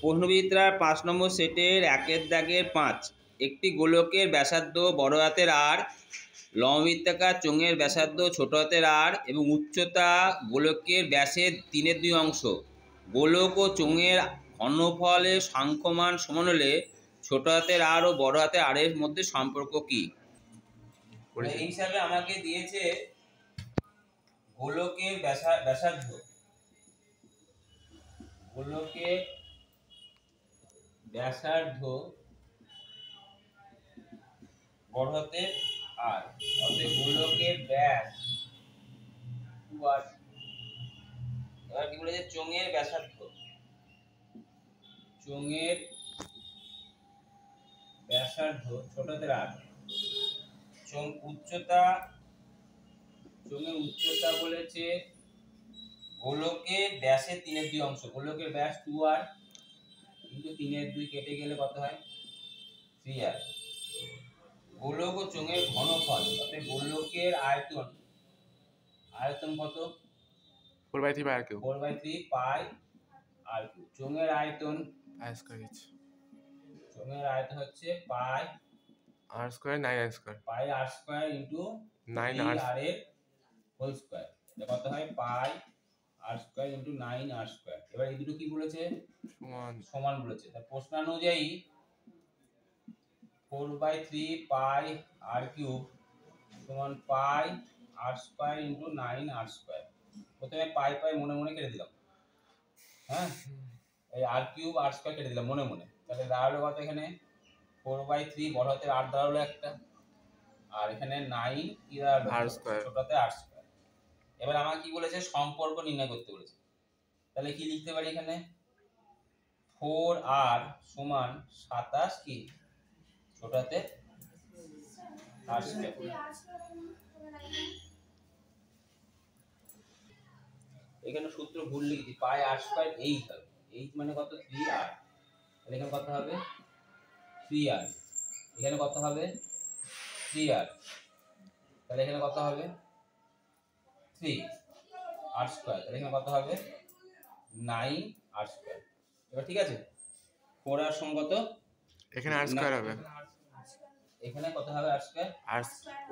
প্রশ্নবিচিত্রার ৫ নম্বর সেটের ১-এর দাগের ৫ একটি গোলকের ব্যাসার্ধ বড় হাতের আর, লম্ববৃত্তাকার চোঙের ব্যাসার্ধ ছোট হাতের আর এবং উচ্চতা গোলকের ব্যাসের 3/2 অংশ। গোলক ও চোঙের ঘনফলের সাংখ্যমান সমান হলে ছোট হাতের আর ও বড় হাতের আর এর মধ্যে সম্পর্ক কি? এই হিসাবে আমাকে দিয়েছে গোলকের ব্যাসার্ধ, গোলকের ব্যাসার্ধ বড় হাতের আর, অর্থাৎ গোলকের ব্যাস 2r। এবার কি বলেছে? চোঙের ব্যাসার্ধ, চোঙের ব্যাসার্ধ ছোট হাতের আর, চোঙ উচ্চতা, চোঙের উচ্চতা বলেছে গোলকের ব্যাসের 3/2 অংশ। গোলকের ব্যাস 2r কিন্তু 3/2 কেটে গেলে কত হয়? 3r। গোলক ও চোঙের ঘনফল, অর্থাৎ গোলকের আয়তন, আয়তন কত? 4/3 পাই r কিউব। 4/3 পাই r কিউব। চোঙের আয়তন r স্কয়ার, চোঙের আয়তন হচ্ছে পাই r স্কয়ার 9r স্কয়ার, পাই r square into 9r r এর হোল স্কয়ার। এটা কত হয়? পাই r square into 9r square. এবার এই দুটো কি বলেছে? সমান বলেছে। তার প্রশ্ন অনুযায়ী 4/3 পাই r কিউব সমান পাই r square into 9r square. প্রথমে পাই পাই মনে মনে কেটে দিলাম, হ্যাঁ, এই r কিউব r স্কয়ার কেটে দিলাম মনে মনে। তাহলে দাঁড়ালো কত? এখানে 4/3 বড় হাতের r দাঁড়ালো একটা, আর এখানে 9 কি দাঁড়ালো? r স্কয়ার, ছোট হাতের r স্কয়ার। এবার আমাকে কি বলেছে? সম্পর্ক নির্ণয় করতে বলেছে। তাহলে কি লিখতে পারি এখানে? 4r সমান 27 কি ছোট হাতের r স্কয়ার। এখানে সূত্র ভুল লিখেছি, পাই r স্কয়ার 8 হবে। 8 মানে কত? 3r। তাহলে এখানে কত হবে? 3r। এখানে কত হবে? 3r। তাহলে এখানে কত হবে? 3r square. তাহলে এখানে কত হবে? 9r square. এবার ঠিক আছে? 4r সমান কত? এখানে r স্কয়ার হবে। এখানে কত হবে r স্কয়ার? r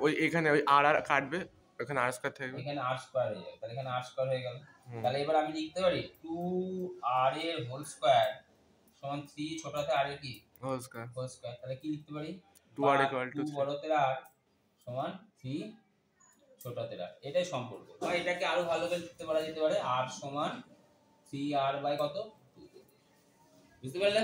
ওই এখানে ওই r কাটবে, এখানে r স্কয়ার থাকবে, এখানে r স্কয়ার হয়ে যাবে। তাহলে এখানে r স্কয়ার হয়ে গেল। তাহলে এবার আমি লিখতে পারি 2r এর হোল স্কয়ার সমান 3 ছোট হাতে r এর কি হোল স্কয়ার। Whole square. তাহলে কি লিখতে পারি? 2r ইকুয়াল টু 2 বড় হাতের r সমান 3 ছোট হাতের r। এটাই সম্পর্ক। বা এটাকে আরো ভালোভাবে লিখতে পারা যেতে পারে r সমান 3r বাই কত? 2। বুঝতে পারলে?